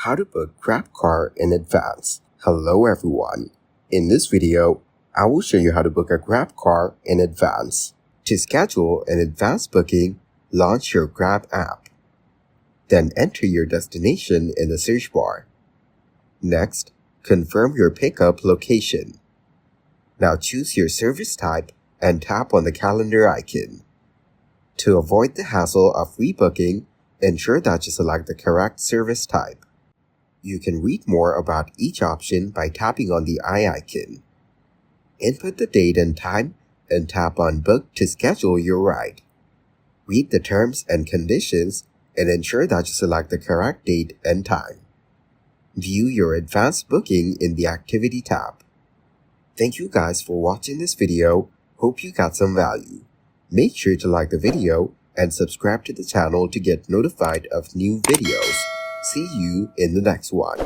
How to book GrabCar in advance. Hello everyone. In this video, I will show you how to book a GrabCar in advance. To schedule an advance booking, launch your Grab app. Then enter your destination in the search bar. Next, confirm your pickup location. Now choose your service type and tap on the calendar icon. To avoid the hassle of rebooking, ensure that you select the correct service type. You can read more about each option by tapping on the eye icon. Input the date and time and tap on Book to schedule your ride. Read the terms and conditions and ensure that you select the correct date and time. View your advanced booking in the Activity tab. Thank you guys for watching this video. Hope you got some value. Make sure to like the video and subscribe to the channel to get notified of new videos. See you in the next one.